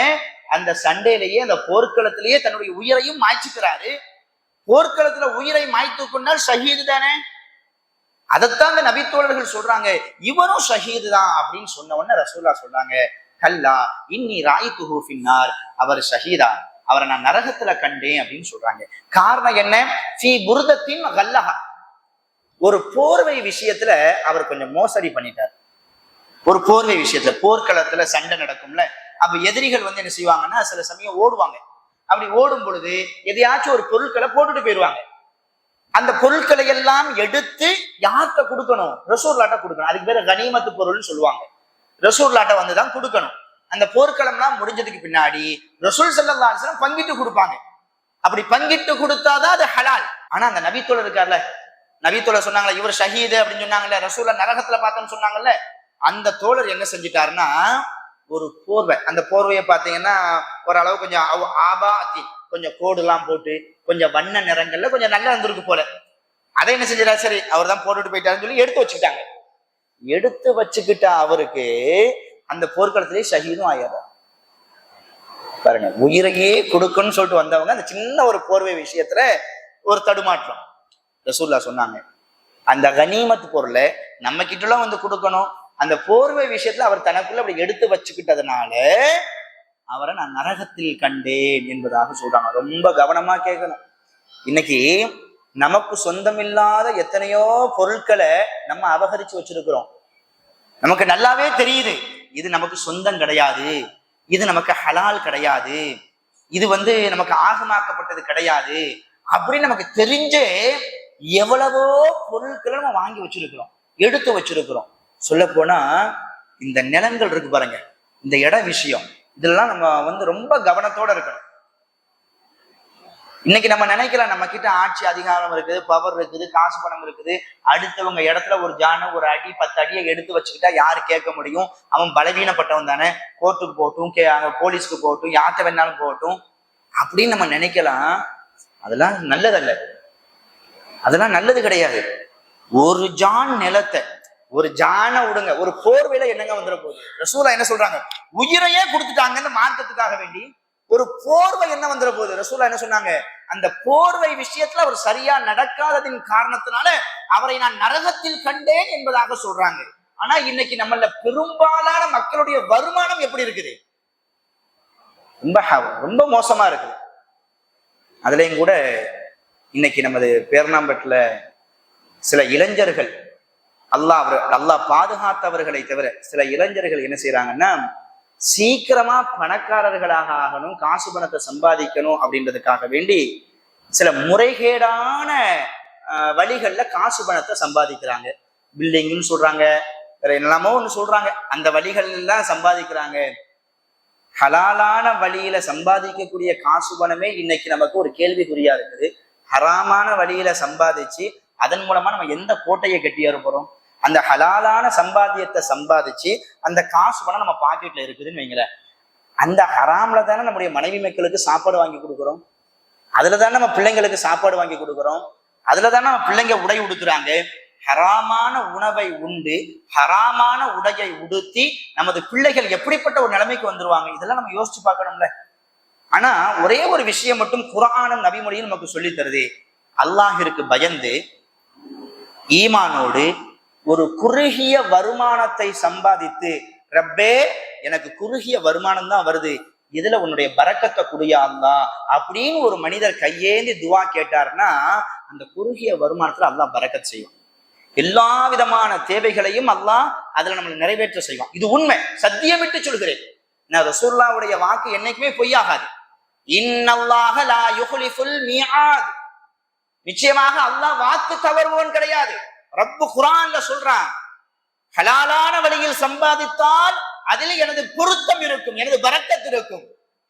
அந்த சண்டையிலேயே, அந்த போர்க்களத்திலேயே தன்னுடைய உயிரையும் மாய்ச்சிக்கிறாரு. போர்க்களத்துல உயிரை மாய்த்து கொண்டால் ஷஹீது தானே. அதைத்தான் அந்த நபித்தோழர்கள் சொல்றாங்க, இவரும் ஷஹீது தான் அப்படின்னு சொன்ன உடனே ரசூலுல்லாஹ் சொல்றாங்க, கல்லா இன்னி ராய்துஹு ஃபின்னார், அவர் ஷஹீதா, அவரை நான் நரகத்துல கண்டேன் அப்படின்னு சொல்றாங்க. காரணம் என்ன? ஃபீ புர்தத்தின் கல்லஹா, ஒரு போர்வை விஷயத்துல அவர் கொஞ்சம் மோசடி பண்ணிட்டார். ஒரு போர்வை விஷயத்துல, போர்க்களத்துல சண்டை நடக்கும்ல, அப்ப எதிரிகள் என்ன செய்வாங்கன்னா சில சமயம் ஓடுவாங்க. அப்படி ஓடும் பொழுது எதையாச்சும் ஒரு பொருட்களை போட்டுட்டு போயிடுவாங்க. அந்த பொருட்களை எல்லாம் எடுத்து யார்கிட்ட கொடுக்கணும்? ரசூலுல்லாஹ்ட்ட கொடுக்கணும். அதுக்கு பேரு கனிமத்து பொருள்னு சொல்லுவாங்க. ரசூலுல்லாஹ்ட்ட வந்துதான் கொடுக்கணும். அந்த போர்க்களம்லாம் முடிஞ்சதுக்கு பின்னாடி ரசூல் ஸல்லல்லாஹு அலைஹி வஸல்லம் பங்கிட்டு கொடுப்பாங்க. அப்படி பங்கிட்டு கொடுத்தாதான் அது ஹலால். ஆனா அந்த நபித்தோழர் இருக்கார்ல, நபித்தோழர் சொன்னாங்களே இவர் ஷஹீது அப்படின்னு சொன்னாங்கல்ல, ரசூலுல்லாஹ் நரகத்துல பார்த்தோன்னு சொன்னாங்கல்ல, அந்த தோழர் என்ன செஞ்சிட்டாருன்னா, ஒரு போர்வை, அந்த போர்வையை பார்த்தீங்கன்னா ஓரளவு கொஞ்சம் ஆபாத்தி, கொஞ்சம் கோடு எல்லாம் போட்டு கொஞ்சம் வண்ண நிறங்கள்ல கொஞ்சம் நல்லா இருந்திருக்கு போல. அதை என்ன செஞ்சிடா, சரி அவர் தான் போட்டுட்டு போயிட்டாருன்னு சொல்லி எடுத்து வச்சுக்கிட்டாங்க. எடுத்து வச்சுக்கிட்ட அவருக்கு அந்த போர்க்களத்திலேயே ஷஹீதும் ஆயிடுறார். பாருங்க, உயிரையே கொடுக்கணும்னு சொல்லிட்டு வந்தவங்க அந்த சின்ன ஒரு போர்வை விஷயத்துல ஒரு தடுமாற்றம். ரசூலுல்லாஹ் சொன்னாங்க, அந்த கனிமத் பொருளை நம்ம கிட்டலாம் கொடுக்கணும். அந்த போர்வை விஷயத்துல அவர் தனக்குள்ள அப்படி எடுத்து வச்சுக்கிட்டதுனால அவரை நான் நரகத்தில் கண்டேன் என்பதாக சொல்றாங்க. ரொம்ப கவனமா கேட்கணும். இன்னைக்கு நமக்கு சொந்தமில்லாத எத்தனையோ பொருட்களை நம்ம அபகரிச்சு வச்சிருக்கிறோம். நமக்கு நல்லாவே தெரியுது இது நமக்கு சொந்தம் கிடையாது, இது நமக்கு ஹலால் கிடையாது, இது நமக்கு ஆகமாக்கப்பட்டது கிடையாது அப்படின்னு நமக்கு தெரிஞ்சே எவ்வளவோ பொருட்களை நம்ம வாங்கி வச்சிருக்கிறோம், எடுத்து வச்சிருக்கிறோம். சொல்ல போனா இந்த நிலங்கள் இருக்கு பாருங்க, இந்த இட விஷயம், இதெல்லாம் நம்ம ரொம்ப கவனத்தோட இருக்கணும். இன்னைக்கு நம்ம நினைக்கலாம் நம்ம கிட்ட ஆட்சி அதிகாரம் இருக்குது, பவர் இருக்குது, காசு பணம் இருக்குது, அடுத்தவங்க இடத்துல ஒரு ஜான ஒரு அடி 10 அடியை எடுத்து வச்சுக்கிட்டா யாரு கேட்க முடியும்? அவன் பலவீனப்பட்டவன் தானே, கோர்ட்டுக்கு போகட்டும், போலீஸ்க்கு போகட்டும், யார்கிட்ட வேணாலும் போகட்டும் அப்படின்னு நம்ம நினைக்கலாம். அதெல்லாம் நல்லதல்ல, அதெல்லாம் நல்லது கிடையாது. ஒரு ஜான் நிலத்தை, ஒரு ஜான விடுங்க, ஒரு போர்வையில என்னங்க வந்துட போகுது? ரசூலா என்ன சொல்றாங்க? உயிரையே கொடுத்துட்டாங்கன்னு மார்க்கத்துக்காக வேண்டி ஒரு போர்வை என்ன வந்துட போகுது? ரசூலா என்ன சொன்னாங்க? அந்த போர்வை விஷயத்துல அவர் சரியா நடக்காததின் காரணத்தினால அவரை நான் நரகத்தில் கண்டேன் என்பதாக சொல்றாங்க. ஆனா இன்னைக்கு நம்மள பெரும்பாலான மக்களுடைய வருமானம் எப்படி இருக்குது? ரொம்ப ரொம்ப மோசமா இருக்குது. அதுலயும் கூட இன்னைக்கு நமது பேர்ணாம்பட்டுல சில இளைஞர்கள், அல்லாஹ் பாதுகாத்தவர்களை தவிர சில இளைஞர்கள் என்ன செய்யறாங்கன்னா, சீக்கிரமா பணக்காரர்களாக ஆகணும், காசு பணத்தை சம்பாதிக்கணும் அப்படின்றதுக்காக வேண்டி சில முறைகேடான வழிகள்ல காசு பணத்தை சம்பாதிக்கிறாங்க. பில்டிங்னு சொல்றாங்க, வேற என்னெல்லாமோ ஒண்ணு சொல்றாங்க. அந்த வழிகள் எல்லாம் சம்பாதிக்கிறாங்க. ஹலாலான வழியில சம்பாதிக்கக்கூடிய காசு பணமே இன்னைக்கு நமக்கு ஒரு கேள்விக்குறியா இருக்குது. ஹராமான வழியில சம்பாதிச்சு அதன் மூலமா நம்ம எந்த கோட்டையை கட்டியாரு போறோம்? அந்த ஹலாலான சம்பாத்தியத்தை சம்பாதிச்சு அந்த காசு பணம் நம்ம பாக்கெட்ல இருக்குதுன்னு வைங்களேன், அந்த ஹராம்ல தானே நம்முடைய மனைவி மக்களுக்கு சாப்பாடு வாங்கி கொடுக்குறோம், அதுல தானே நம்ம பிள்ளைங்களுக்கு சாப்பாடு வாங்கி கொடுக்குறோம், அதுல தானே நம்ம பிள்ளைங்க உடை உடுத்துறாங்க. ஹராமான உணவை உண்டு, ஹராமான உடையை உடுத்தி நமது பிள்ளைகள் எப்படிப்பட்ட ஒரு நிலைமைக்கு வந்துருவாங்க? இதெல்லாம் நம்ம யோசிச்சு பார்க்கணும்ல. ஆனா ஒரே ஒரு விஷயம் மட்டும் குர்ஆனும் நபிமொழியும் நமக்கு சொல்லி தருது. அல்லாஹிற்கு பயந்து ஈமானோடு ஒரு குறுகிய வருமானத்தை சம்பாதித்து, ரப்பே எனக்கு குறுகிய வருமானம் தான் வருது, இதுல உன்னுடைய பரக்கத்தை குடியா அல்லாஹ் அப்படின்னு ஒரு மனிதர் கையேந்தி துவா கேட்டார்னா அந்த குறுகிய வருமானத்துல அல்லாஹ் பரக்கத் செய்வான். எல்லா விதமான தேவைகளையும் அல்லாஹ் அதுல நம்மளை நிறைவேற்ற செய்வான். இது உண்மை, சத்தியமிட்டு சொல்கிறேன். நான் ரசூலுல்லாஹ்வுடைய வாக்கு என்னைக்குமே பொய்யாகாது. இன்னல்லாஹ லா யுக்லிஃபுல் மிஆத், நிச்சயமாக அல்லாஹ் வாக்கு தவறுவோன் கிடையாது. ரப்பு குர்ஆன்ல சொல்றான், ஹலாலான வழியில் சம்பாதித்தால் அதில் எனது பொருத்தம் இருக்கும், எனது பரக்கத் இருக்கும்.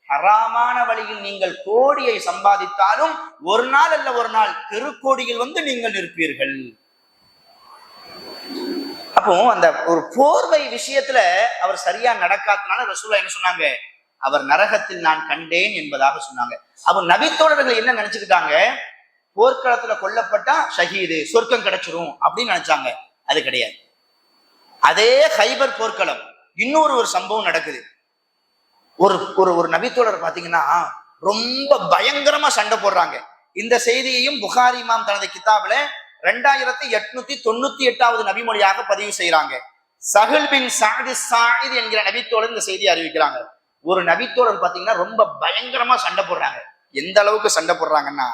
ஹராமான வழியில் நீங்கள் கோடியை சம்பாதித்தாலும் ஒரு நாள் அல்ல ஒரு நாள் திருக்கோடியில் வந்து நீங்கள் இருப்பீர்கள். அப்போ அந்த ஒரு போர்வை விஷயத்துல அவர் சரியா நடக்காதனால ரசூலுல்லாஹ் என்ன சொன்னாங்க? அவர் நரகத்தில் நான் கண்டேன் என்பதாக சொன்னாங்க. அப்போ நபித்தோழர்கள் என்ன நினைச்சிருக்காங்க? போர்க்களத்துல கொல்லப்பட்டா ஷஹீது, சொர்க்கம் கிடைச்சிரும் அப்படின்னு நினைச்சாங்க. அது கிடையாது. அதே ஹைபர் போர்க்களம் இன்னொரு சம்பவம் நடக்குது. ஒரு நபித்தோழர் பாத்தீங்கன்னா ரொம்ப பயங்கரமா சண்டை போடுறாங்க. இந்த செய்தியையும் புகாரி இமாம் தனது கிதாபில 2898வது நபிமொழியாக பதிவு செய்யறாங்க. சஹல் பின் சாயித் என்கிற நபித்தோழர் இந்த செய்தியை அறிவிக்கிறாங்க. ஒரு நபித்தோழர் பாத்தீங்கன்னா ரொம்ப பயங்கரமா சண்டை போடுறாங்க. எந்த அளவுக்கு சண்டை போடுறாங்கன்னா,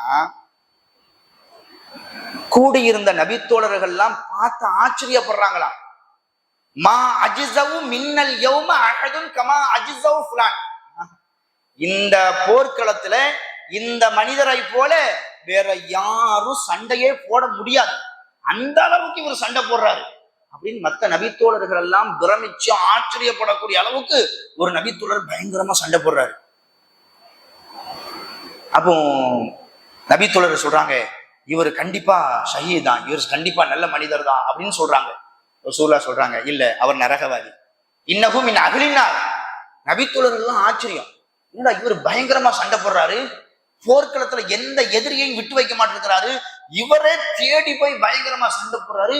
கூடியிருந்த நபித்தோழர்கள் எல்லாம் பார்த்து ஆச்சரியப்படுறாங்களாம். மா அஜிஸவு மின்னல் யௌம அஹதுன் கமா அஜிஸவு ஃபுலான், இந்த போர்க்களத்துல இந்த மனிதரை போல வேற யாரும் சண்டையே போட முடியாது, அந்த அளவுக்கு இவர் சண்டை போடுறாரு அப்படின்னு மற்ற நபித்தோழர்கள் எல்லாம் பிரமிச்சு ஆச்சரியப்படக்கூடிய அளவுக்கு ஒரு நபித்தோழர் பயங்கரமா சண்டை போடுறாரு. அப்போ நபித்தோழர் சொல்றாங்க, இவர் கண்டிப்பா ஷஹீத் தான், இவர் கண்டிப்பா நல்ல மனிதர் தான் அப்படின்னு சொல்றாங்க. ரசூலுல்லாஹ் சொல்றாங்க, இல்ல அவர் நரகவாதி. இன்னகும் இன் அகலினார். நபித்தோழர்கள் எல்லாம் ஆச்சரியம், என்னடா இவர் பயங்கரமா சண்டை போடுறாரு, போர்க்களத்துல எந்த எதிரியையும் விட்டு வைக்க மாட்டேங்கிறாரு, இவரே தேடி போய் பயங்கரமா சண்டை போடுறாரு,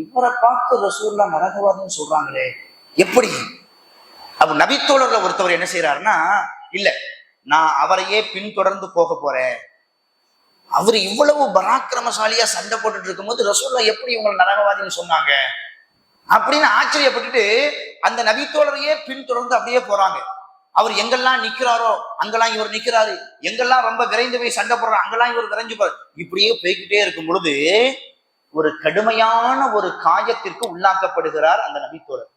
இவரை பார்த்து ரசூலுல்லாஹ் நரகவாதின்னு சொல்றாங்களே எப்படி? அப்ப நபித்தோழர்ல ஒருத்தவர் என்ன செய்யறாருன்னா, இல்ல நான் அவரையே பின்தொடர்ந்து போக போறேன், அவரு இவ்வளவு பராக்கிரமசாலியா சண்டை போட்டுட்டு இருக்கும் போது ரசூலுல்லாஹ் எப்படி இவங்களை நரகவாதின்னு சொன்னாங்க அப்படின்னு ஆச்சரியப்பட்டுட்டு அந்த நபித்தோழரையே பின்தொடர்ந்து அப்படியே போறாங்க. அவர் எங்கெல்லாம் நிக்கிறாரோ அங்கெல்லாம் இவர் நிக்கிறாரு, எங்கெல்லாம் ரொம்ப விரைந்து போய் சண்டை போடுறாரு அங்கெல்லாம் இவர் விரைஞ்சு போறாரு. இப்படியே போய்கிட்டே இருக்கும் பொழுது ஒரு கடுமையான ஒரு காயத்திற்கு உள்ளாக்கப்படுகிறார் அந்த நபித்தோழர்.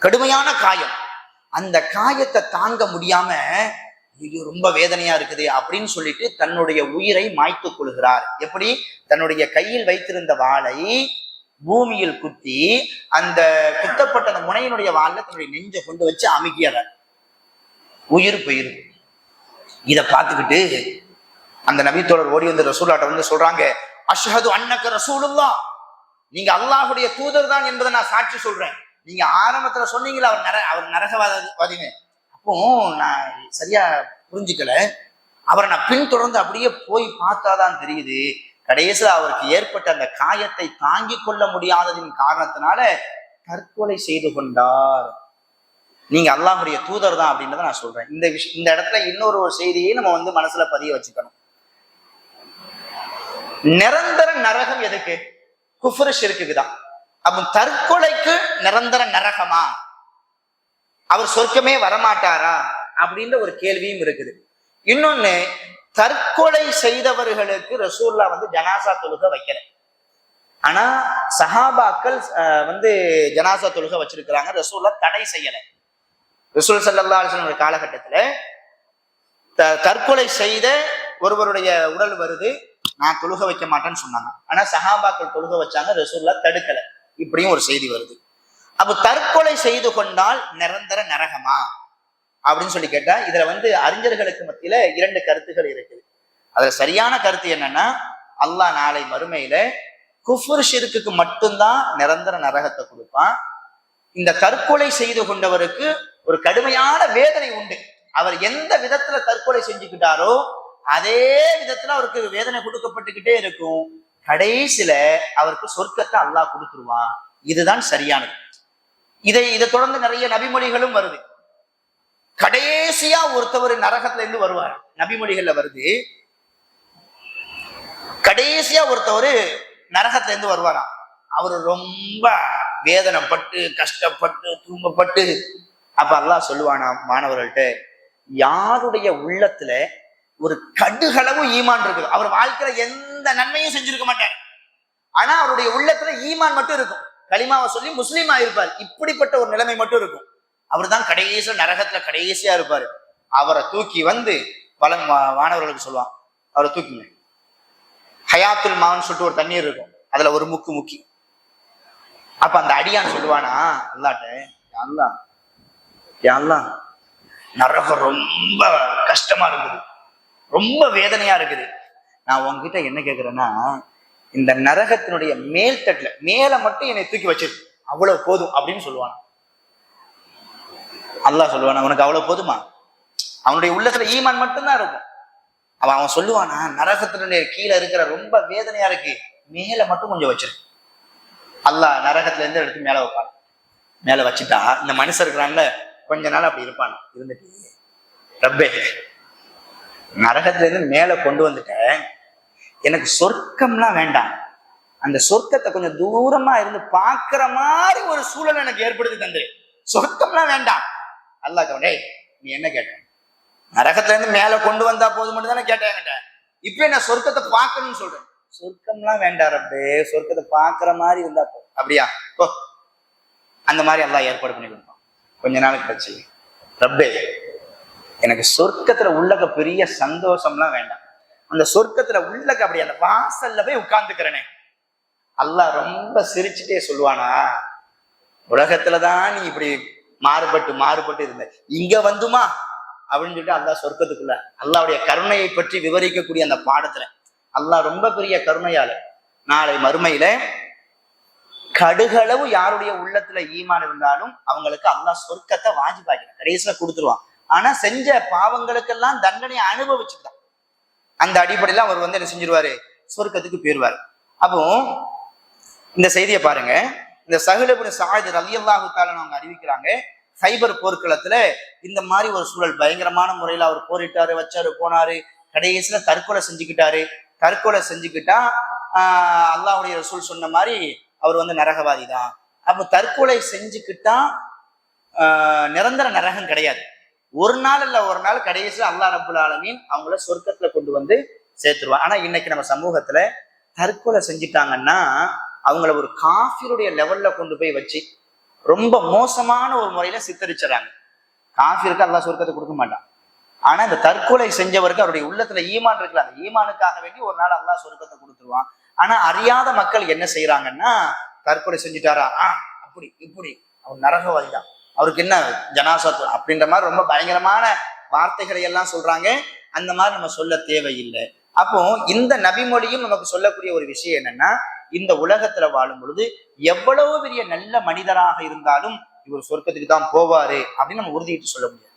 கடுமையான காயம். அந்த காயத்தை தாங்க முடியாம இது ரொம்ப வேதனையா இருக்குது அப்படின்னு சொல்லிட்டு தன்னுடைய உயிரை மாய்த்துக் கொள்கிறார். எப்படி? தன்னுடைய கையில் வைத்திருந்த வாளை பூமியில் குத்தி அந்த குத்தப்பட்ட அந்த முனையினுடைய வாள்ல தன்னுடைய நெஞ்சை கொண்டு வச்சு அமுக்கியறார். உயிர் போயிருக்கு. இதை பார்த்துக்கிட்டு அந்த நபித்தோழர் ஓடி வந்து ரசூலாட்ட வந்து சொல்றாங்க, அஷ்ஹது அன்னக ரசூலுல்லாஹ், நீங்க அல்லாஹுடைய தூதர் தான் என்பதை நான் சாட்சி சொல்றேன். நீங்க ஆரம்பத்துல சொன்னீங்களா அவர் நரகவாதின்னு, அப்போ நான் சரியா புரிஞ்சுக்கல. அவரை நான் பின்தொடர்ந்து அப்படியே போய் பார்த்தாதான் தெரியுது, கடைசியில் அவருக்கு ஏற்பட்ட அந்த காயத்தை தாங்கிக் கொள்ள முடியாததின் காரணத்தினால தற்கொலை செய்து கொண்டார். நீங்க அல்லாஹுடைய தூதர் தான் அப்படின்றத நான் சொல்றேன். இந்த இடத்துல இன்னொரு செய்தியை நம்ம வந்து மனசுல பதிய வச்சுக்கணும். நிரந்தர நரகம் எதுக்கு? குஃப்ரு ஷிர்க்குதான். அப்ப தற்கொலைக்கு நிரந்தர நரகமா? அவர் சொர்க்கமே வரமாட்டாரா அப்படின்ற ஒரு கேள்வியும் இருக்குது. இன்னொன்னு, தற்கொலை செய்தவர்களுக்கு ரசூல்லா வந்து ஜனாசா தொழுகை வைக்கல. ஆனா சஹாபாக்கள் வந்து ஜனாசா தொழுகை வச்சிருக்கிறாங்க, ரசூல்லா தடை செய்யல. ரசூல் ஸல்லல்லாஹு அலைஹி வஸல்லம் காலகட்டத்துல தற்கொலை செய்த ஒருவருடைய உடல் வருது, நான் தொழுகை வைக்க மாட்டேன்னு சொன்னாங்க. ஆனா சஹாபாக்கள் தொழுகை வச்சாங்க, ரசூல்லா தடுக்கல. இப்படியும் ஒரு செய்தி வருது. அப்ப தற்கொலை செய்து கொண்டால் நிரந்தர நரகமா அப்படின்னு சொல்லி கேட்டா, இதுல வந்து அறிஞர்களுக்கு மத்தியில 2 கருத்துகள் இருக்குது. அதுல சரியான கருத்து என்னன்னா, அல்லாஹ் நாளை மறுமையில குஃப்ர் ஷிர்க்குக்கு மட்டும்தான் நிரந்தர நரகத்தை கொடுப்பான். இந்த தற்கொலை செய்து கொண்டவருக்கு ஒரு கடுமையான வேதனை உண்டு. அவர் எந்த விதத்துல தற்கொலை செஞ்சுக்கிட்டாரோ அதே விதத்துல அவருக்கு வேதனை கொடுக்கப்பட்டுக்கிட்டே இருக்கும். கடைசியில அவருக்கு சொர்க்கத்தை அல்லாஹ் கொடுத்துருவான். இதுதான் சரியானது. இதை தொடர்ந்து நிறைய நபிமொழிகளும் வருது. கடைசியா ஒருத்தவர் நரகத்துல இருந்து வருவார். நபிமொழிகள்ல வருது, கடைசியா ஒருத்தவர் நரகத்துல இருந்து வருவாராம். அவர் ரொம்ப வேதனைப்பட்டு கஷ்டப்பட்டு துன்பப்பட்டு, அப்ப அல்லாஹ் சொல்லுவானா மாணவர்கள்ட்ட, யாருடைய உள்ளத்துல ஒரு கடுகளவு ஈமான் இருக்குது, அவர் வாழ்க்கையில எந்த நன்மையும் செஞ்சிருக்க மாட்டார், ஆனா அவருடைய உள்ளத்துல ஈமான் மட்டும் இருக்கும், கலிமாவை சொல்லி முஸ்லீமா இருப்பார், இப்படிப்பட்ட ஒரு நிலைமை மட்டும் இருக்கும், அவர் தான் கடைசியா நரகத்துல கடைசியா இருப்பாரு. அவரை தூக்கி வந்து மாணவர்களுக்கு சொல்லுவான், அவரை தூக்கிங்க, ஹயாத்துல் மான்னு சொல்லிட்டு ஒரு தண்ணீர் இருக்கும், அதுல ஒரு முக்கி. அப்ப அந்த அடியான் சொல்லுவானா அல்லாட்ட, அல்லாஹ் நரகம் ரொம்ப கஷ்டமா இருக்குது, ரொம்ப வேதனையா இருக்குது, நான் உங்ககிட்ட என்ன கேட்கிறேன்னா, இந்த நரகத்தினுடைய மேல் தட்டுல மேல மட்டும் என்னை தூக்கி வச்சிருக்கு, அவ்வளவு போதும் அப்படின்னு சொல்லுவானா. அல்லாஹ் சொல்லுவானா, உனக்கு அவ்வளவு போதுமா? அவனுடைய உள்ளத்துல ஈமான் மட்டும்தான் இருக்கும். அவன் சொல்லுவானா, நரகத்தினுடைய கீழே இருக்கிற ரொம்ப வேதனையா இருக்கு, மேல மட்டும் கொஞ்சம் வச்சிருக்கு. அல்லாஹ் நரகத்துல இருந்து எடுத்து மேல வைப்பான். மேல வச்சுட்டா இந்த மனுஷன் இருக்கிறான்ல, கொஞ்ச நாள் அப்படி இருப்பான். இருந்துட்டு, ரப்பே நரகத்துல இருந்து மேல கொண்டு வந்துட்டேன், எனக்கு சொர்க்கம்லாம் வேண்டாம், அந்த சொர்க்கத்தை கொஞ்சம் தூரமா இருந்து பாக்குற மாதிரி ஒரு சூழல் எனக்கு ஏற்படுத்தி தந்து, சொர்க்கம்லாம் வேண்டாம். அல்லாஹ் கவனே, நீ என்ன கேட்ட? நரகத்துல இருந்து மேல கொண்டு வந்தா போதும் மட்டும் தானே கேட்டேன். இப்ப என்ன சொர்க்கத்தை பார்க்கணும்னு சொல்றேன். சொர்க்கம்லாம் வேண்டாம் ரப்பே, சொர்க்கத்தை பாக்குற மாதிரி இருந்தா போதும். அப்படியா? ஓ, அந்த மாதிரி அல்லாஹ் ஏற்பாடு பண்ணி கொடுப்பான். கொஞ்ச நாளுக்கு கழிச்சு, ரப்பே எனக்கு சொர்க்கத்துல உள்ளக பெரிய சந்தோஷம்லாம் வேண்டாம், அந்த சொர்க்கத்துல உள்ளக அப்படி அந்த வாசல்ல போய் உட்கார்ந்துக்கிறனே. அல்லாஹ் ரொம்ப சிரிச்சுட்டே சொல்லுவானா, உலகத்துலதான் நீ இப்படி மாறுபட்டு இருந்த, இங்க வந்துமா அப்படின்னு சொல்லிட்டு அல்லாஹ் சொர்க்கத்துக்குள்ள அல்லாஹ்வுடைய கருணையை பற்றி விவரிக்கக்கூடிய அந்த பாடத்துல அல்லாஹ் ரொம்ப பெரிய கருணையாளர். நாளை மறுமையில கடுகளவு யாருடைய உள்ளத்துல ஈமான் இருந்தாலும் அவங்களுக்கு அல்லாஹ் சொர்க்கத்தை வாஜிபாக்கிறான், கடைசியில கொடுத்துருவான். ஆனா செஞ்ச பாவங்களுக்கெல்லாம் தண்டனை அனுபவிச்சுட்டான். அந்த அடிப்படையில அவர் வந்து என்ன செஞ்சிருவாரு, சொர்க்கத்துக்கு போயிருவாரு. அப்போ இந்த செய்தியை பாருங்க, இந்த சஹ்ல் இப்னு ஸஅத் ரலியல்லாஹு தஆலா அவங்க அறிவிக்கிறாங்க, ஹைபர் போர்க்களத்துல இந்த மாதிரி ஒரு சூழல், பயங்கரமான முறையில அவர் போரிட்டாரு, வச்சாரு, போனாரு, கடைசியில தற்கொலை செஞ்சுக்கிட்டாரு. தற்கொலை செஞ்சுக்கிட்டா அல்லாஹ்வுடைய ரசூல் சொன்ன மாதிரி அவர் வந்து நரகவாதி தான். அப்போ தற்கொலை செஞ்சுக்கிட்டா நிரந்தர நரகம் கிடையாது, ஒரு நாள் இல்ல ஒரு நாள் கடைசியில அல்லாஹ் ரப்புல் ஆலமீன் அவங்கள சொர்க்கத்துல கொண்டு வந்து சேர்த்துருவான். ஆனா இன்னைக்கு நம்ம சமூகத்துல தற்கொலை செஞ்சுட்டாங்கன்னா அவங்கள ஒரு காஃபிருடைய லெவல்ல கொண்டு போய் வச்சு ரொம்ப மோசமான ஒரு முறையில சித்தரிச்சுறாங்க. காஃபிருக்கு அல்லாஹ் சொர்க்கத்தை கொடுக்க மாட்டான், ஆனா இந்த தற்கொலை செஞ்சவருக்கு அவருடைய உள்ளத்துல ஈமான் இருக்குல்ல, அந்த ஈமானுக்காக வேண்டி ஒரு நாள் அல்லாஹ் சொர்க்கத்தை கொடுத்துருவான். ஆனா அறியாத மக்கள் என்ன செய்யறாங்கன்னா, தற்கொலை செஞ்சுட்டாரா, அப்படி இப்படி, அவர் நரகவாதி தான், அவருக்கு என்ன ஜனாசத்து அப்படின்ற மாதிரி ரொம்ப பயங்கரமான வார்த்தைகளை எல்லாம் சொல்றாங்க. அந்த மாதிரி நம்ம சொல்ல தேவையில்லை. அப்போ இந்த நபிமொழியும் நமக்கு சொல்லக்கூடிய ஒரு விஷயம் என்னன்னா, இந்த உலகத்துல வாழும் பொழுது எவ்வளவு பெரிய நல்ல மனிதராக இருந்தாலும் இவர் சொர்க்கத்துக்கு தான் போவாரு அப்படின்னு நம்ம உறுதிட்டு சொல்ல முடியாது.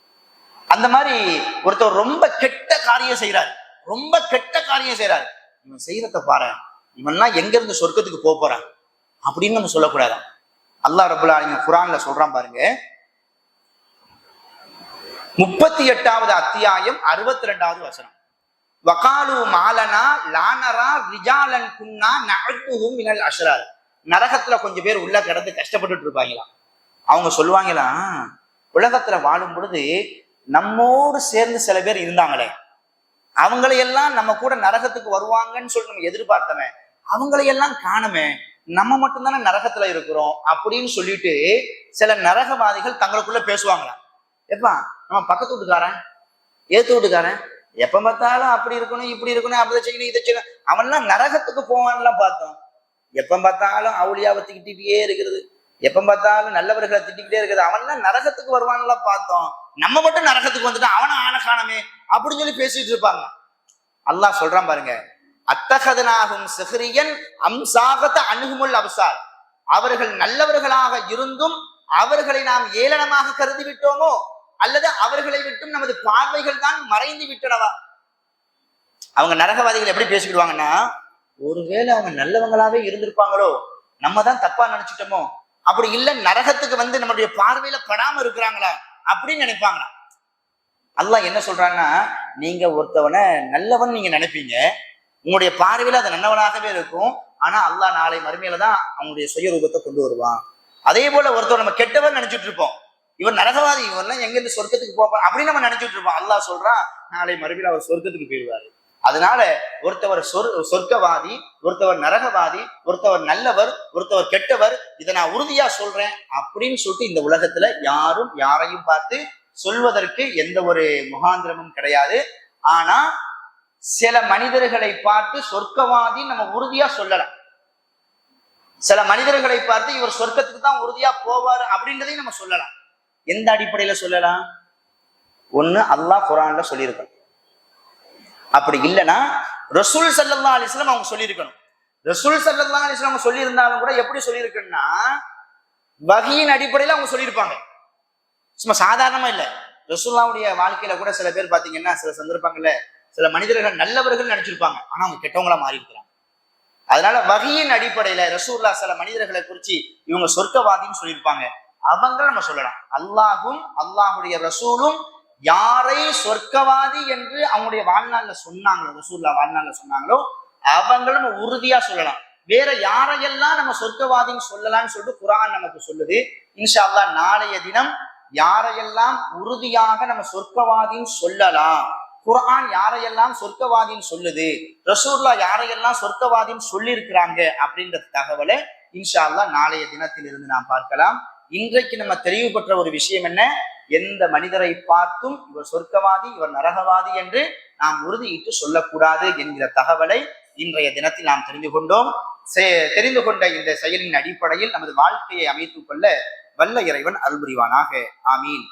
அந்த மாதிரி ஒருத்தர் ரொம்ப கெட்ட காரியம் செய்யறாரு, ரொம்ப கெட்ட காரியம் செய்யறாரு, இவன் செய்யறத பாரு, இவன்லாம் எங்க இருந்து சொர்க்கத்துக்கு போறான் அப்படின்னு நம்ம சொல்லக்கூடாது. அல்லாஹ் ரப்பல் ஆலமீன் குர்ஆன்ல சொல்றான் பாருங்க, 38வது அத்தியாயம் 62வது வசனம். வகாலு மாலனா லானரா ரிஜாலன் குன்னா நஅதுஹும் மினல் அஷ்ரார். நரகத்துல கொஞ்சம் பேர் உள்ள கிடந்து கஷ்டப்பட்டுட்டு இருப்பாங்களாம். அவங்க சொல்லுவாங்களாம், உலகத்துல வாழும் பொழுது நம்மோடு சேர்ந்து சில பேர் இருந்தாங்களே, அவங்களையெல்லாம் நம்ம கூட நரகத்துக்கு வருவாங்கன்னு சொல்லி நம்ம எதிர்பார்த்தமே, அவங்களையெல்லாம் காணுமே, நம்ம மட்டும்தானே நரகத்துல இருக்கிறோம் அப்படின்னு சொல்லிட்டு சில நரகவாதிகள் தங்களுக்குள்ள பேசுவாங்களாம். எப்பா நம்ம பக்கத்து வீட்டுக்காரன், ஏத்து வீட்டுக்காரன், எப்ப பார்த்தாலும் அப்படி இருக்கணும் இப்படி இருக்கணும், அப்படி செய்யணும் இதை செய்யணும், அவன்லாம் நரகத்துக்கு போவான்லாம் பார்த்தோம். எப்ப பார்த்தாலும் அவுளியாவை திட்டிகிட்டே இருக்கிறது, எப்ப பார்த்தாலும் நல்லவர்களை திட்டிக்கிட்டே இருக்குது, அவன்லாம் நரகத்துக்கு வருவான்லாம் பார்த்தோம், நம்ம மட்டும் நரகத்துக்கு வந்துட்டோம், அவனை ஆள காணமே அப்படின்னு சொல்லி பேசிட்டு இருப்பாங்க. அல்லாஹ் சொல்றான் பாருங்க, அத்தகதனாகும் சிஹ்ரியன் அம்சாகத அணுகுமுல் அப்சார். அவர்கள் நல்லவர்களாக இருந்தும் அவர்களை நாம் ஏளனமாக கருதி விட்டோமோ, அல்லது அவர்களை விட்டும் நமது பார்வைகள் தான் மறைந்து விட்டனவா. அவங்க நரகவாதிகள் எப்படி பேசிக்கிடுவாங்கன்னா, ஒருவேளை அவங்க நல்லவங்களாவே இருந்திருப்பாங்களோ, நம்ம தான் தப்பா நினைச்சிட்டோமோ, அப்படி இல்ல நரகத்துக்கு வந்து நம்மளுடைய பார்வையில படாம இருக்கிறாங்களா அப்படின்னு நினைப்பாங்களா. அல்லாஹ் என்ன சொல்றான்னா, நீங்க ஒருத்தவனை நல்லவன் நீங்க நினைப்பீங்க, உங்களுடைய பார்வையில அது நல்லவனாகவே இருக்கும், ஆனா அல்லாஹ் நாளை மறுமையில தான் அவங்களுடைய சுயரூபத்தை கொண்டு வருவான். அதே போல ஒருத்தர் நம்ம கெட்டவன் நினைச்சிட்டு இருப்போம், இவர் நரகவாதி, இவர்லாம் எங்க இருந்து சொர்க்கத்துக்கு போவார் அப்படின்னு நம்ம நினைச்சிட்டு இருப்போம். அல்லாஹ் சொல்றான், நாளை மறுமையில அவர் சொர்க்கத்துக்கு போயிடுவாரு. அதனால ஒருத்தவர் சொர்க்கவாதி, ஒருத்தவர் நரகவாதி, ஒருத்தவர் நல்லவர், ஒருத்தவர் கெட்டவர், இதை நான் உறுதியா சொல்றேன் அப்படின்னு சொல்லிட்டு இந்த உலகத்துல யாரும் யாரையும் பார்த்து சொல்வதற்கு எந்த ஒரு முகாந்திரமும் கிடையாது. ஆனா சில மனிதர்களை பார்த்து சொர்க்கவாதி நம்ம உறுதியா சொல்லலாம். சில மனிதர்களை பார்த்து இவர் சொர்க்கத்துக்கு தான் உறுதியா போவார் அப்படின்றதையும் நம்ம சொல்லலாம். எந்த அடிப்படையில சொல்லலாம்? ஒண்ணு அல்லாஹ் குர்ஆன்ல சொல்லியிருக்கணும், அப்படி இல்லைன்னா ரசூல் ஸல்லல்லாஹு அலைஹி வஸல்லம் அவங்க சொல்லியிருக்கணும். ரசூல் ஸல்லல்லாஹு அலைஹி வஸல்லம் அவங்க சொல்லியிருந்தாலும் கூட எப்படி சொல்லியிருக்குன்னா, வஹீயின் அடிப்படையில அவங்க சொல்லியிருப்பாங்க, சும்மா சாதாரணமா இல்லை. ரசூலுல்லாஹ்வுடைய வாழ்க்கையில கூட சில பேர் பாத்தீங்கன்னா சில சந்தர்ப்பங்கள்ல சில மனிதர்கள் நல்லவர்கள் நினைச்சிருப்பாங்க, ஆனா அவங்க கெட்டவங்களா மாறி இருக்கிறாங்க. அதனால வஹீயின் அடிப்படையில ரசூலுல்லாஹ் சில மனிதர்களை குறிச்சு இவங்க சொர்க்கவாதின்னு சொல்லியிருப்பாங்க, அவங்க நம்ம சொல்லலாம். அல்லாஹும் அல்லாஹுடைய ரசூலும் யாரை சொர்க்கவாதி என்று அவங்களுடைய வாழ்நாள்ல சொன்னாங்களோ, ரசூலுல்லாஹ் வாழ்நாள்ல சொன்னாங்களோ, அவங்களும் நம்ம உறுதியா சொல்லலாம். வேற யாரையெல்லாம் நம்ம சொர்க்கவாதின்னு சொல்லலாம்னு சொல்லிட்டு குர்ஆன் நமக்கு சொல்லுது. இன்ஷா அல்லாஹ் நாளைய தினம் யாரையெல்லாம் உறுதியாக நம்ம சொர்க்கவாதின்னு சொல்லலாம், குர்ஆன் யாரையெல்லாம் சொர்க்கவாதின்னு சொல்லுது, ரசூலுல்லாஹ் யாரையெல்லாம் சொர்க்கவாதின்னு சொல்லி இருக்கிறாங்க அப்படின்ற தகவலை இன்ஷா அல்லாஹ் நாளைய தினத்தில் இருந்து நாம் பார்க்கலாம். இன்றைக்கு நம்ம தெளிவு பெற்ற ஒரு விஷயம் என்ன, எந்த மனிதரை பார்த்தும் இவர் சொர்க்கவாதி இவர் நரகவாதி என்று நாம் உறுதியிட்டு சொல்லக்கூடாது என்கிற தகவலை இன்றைய தினத்தில் நாம் தெரிந்து கொண்டோம். தெரிந்து கொண்ட இந்த செயலின் அடிப்படையில் நமது வாழ்க்கையை அமைத்துக் கொள்ள வல்ல இறைவன் அருள் புரிவானாக. ஆமீன்.